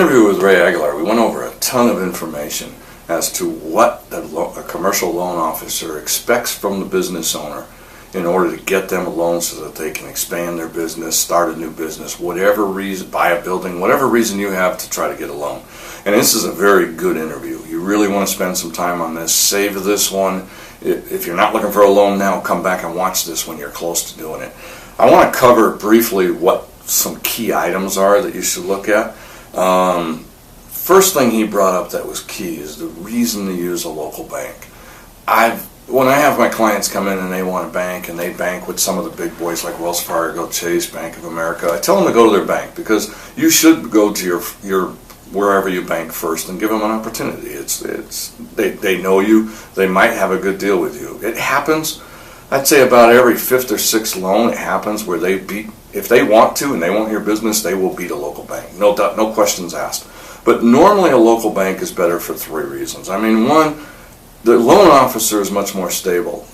interview with Ray Aguilar, we went over a ton of information as to what a commercial loan officer expects from the business owner in order to get them a loan so that they can expand their business, start a new business, whatever reason, buy a building, whatever reason you have to try to get a loan. And this is a very good interview. You really want to spend some time on this. Save this one. If you're not looking for a loan now, come back and watch this when you're close to doing it. I want to cover briefly what some key items are that you should look at. First thing he brought up that was key is the reason to use a local bank. When I have my clients come in and they want a bank and they bank with some of the big boys like Wells Fargo, Chase, Bank of America, I tell them to go to their bank because you should go to your wherever you bank first and give them an opportunity. They know you, they might have a good deal with you. It happens, I'd say about every fifth or sixth loan, it happens where if they want to and they want your business, they will beat a local bank. No doubt, no questions asked. But normally a local bank is better for three reasons. I mean, one, the loan officer is much more stable.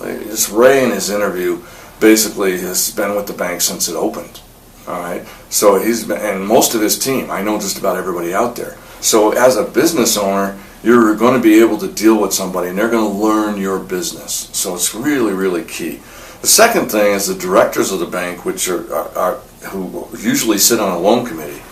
Ray in his interview basically has been with the bank since it opened. All right, so and most of his team, I know just about everybody out there. So as a business owner, you're going to be able to deal with somebody and they're going to learn your business. So it's really, really key. The second thing is the directors of the bank, which are who usually sit on a loan committee,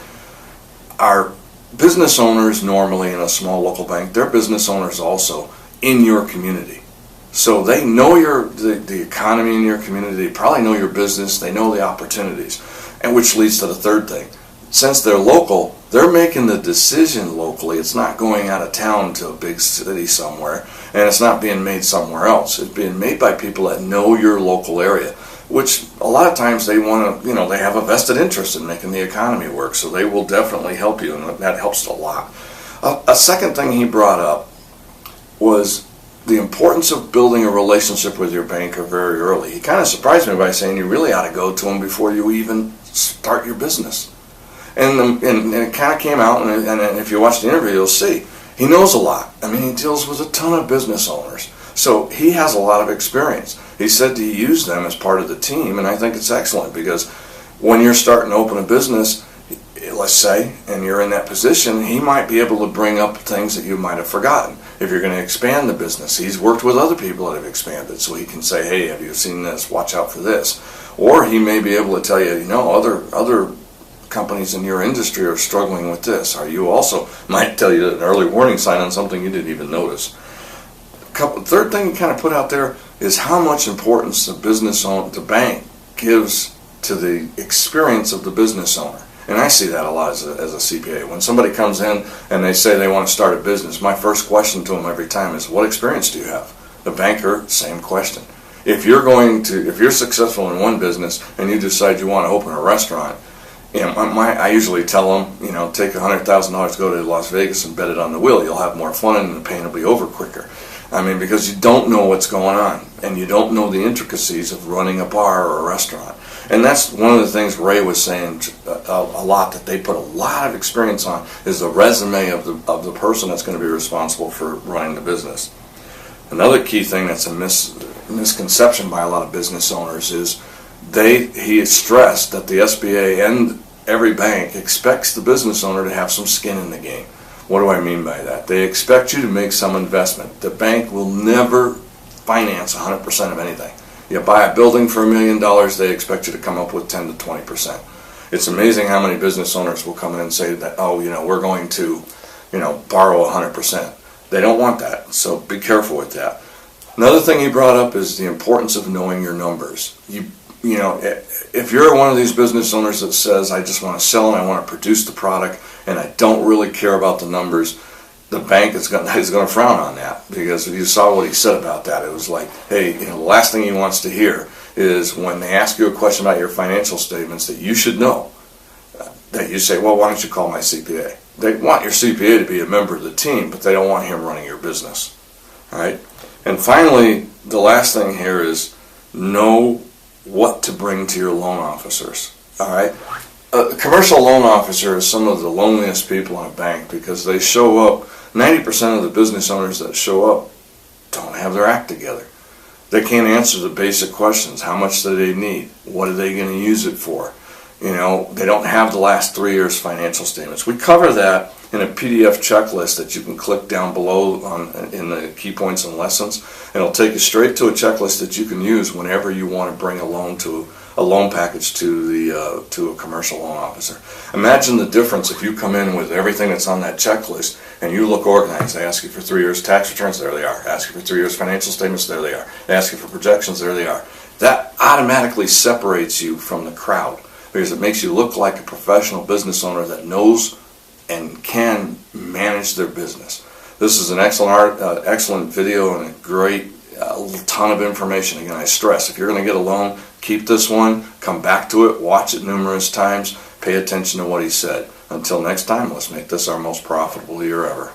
are business owners normally in a small local bank. They're business owners also in your community. So they know the economy in your community, they probably know your business, they know the opportunities. And which leads to the third thing. Since they're local, they're making the decision locally. It's not going out of town to a big city somewhere, and it's not being made somewhere else. It's being made by people that know your local area, which a lot of times they want to, they have a vested interest in making the economy work, so they will definitely help you, and that helps a lot. A second thing he brought up was the importance of building a relationship with your banker very early. He kind of surprised me by saying you really ought to go to him before you even start your business. And it kind of came out, and if you watch the interview, you'll see he knows a lot. I mean, he deals with a ton of business owners, so he has a lot of experience. He said to use them as part of the team, and I think it's excellent because when you're starting to open a business, let's say, and you're in that position, he might be able to bring up things that you might have forgotten. If you're going to expand the business, he's worked with other people that have expanded, so he can say, hey, have you seen this? Watch out for this. Or he may be able to tell you, other companies in your industry are struggling with this. Or you also might tell you an early warning sign on something you didn't even notice. Third thing you kind of put out there is how much importance the bank gives to the experience of the business owner. And I see that a lot as a CPA. When somebody comes in and they say they want to start a business, my first question to them every time is, what experience do you have? The banker, same question. If you're successful in one business and you decide you want to open a restaurant, I usually tell them, take $100,000, go to Las Vegas and bet it on the wheel. You'll have more fun and the pain will be over quicker. I mean, because you don't know what's going on and you don't know the intricacies of running a bar or a restaurant. And that's one of the things Ray was saying a lot, that they put a lot of experience on, is the resume of the person that's going to be responsible for running the business. Another key thing that's a misconception by a lot of business owners is he has stressed that the SBA and every bank expects the business owner to have some skin in the game. What do I mean by that? They expect you to make some investment. The bank will never finance 100% of anything. You buy a building for $1 million, they expect you to come up with 10 to 20%. It's amazing how many business owners will come in and say that, we're going to, borrow 100%. They don't want that, so be careful with that. Another thing he brought up is the importance of knowing your numbers. If you're one of these business owners that says, I just want to sell and I want to produce the product and I don't really care about the numbers, the bank is going to frown on that, because if you saw what he said about that, it was like, hey, the last thing he wants to hear is when they ask you a question about your financial statements that you should know, that you say, well, why don't you call my CPA? They want your CPA to be a member of the team, but they don't want him running your business. All right? And finally, the last thing here is know what to bring to your loan officers. All right? A commercial loan officer is some of the loneliest people in a bank, because they show up, 90% of the business owners that show up don't have their act together. They can't answer the basic questions. How much do they need? What are they going to use it for? They don't have the last 3 years' financial statements. We cover that in a PDF checklist that you can click down below in the key points and lessons. And it'll take you straight to a checklist that you can use whenever you want to bring a loan package to a commercial loan officer. Imagine the difference if you come in with everything that's on that checklist and you look organized. They ask you for 3 years tax returns, there they are. Ask you for 3 years financial statements, there they are. They ask you for projections, there they are. That automatically separates you from the crowd because it makes you look like a professional business owner that knows and can manage their business. This is an excellent video and a great ton of information. Again, I stress, if you're going to get a loan, keep this one, come back to it, watch it numerous times, pay attention to what he said. Until next time, let's make this our most profitable year ever.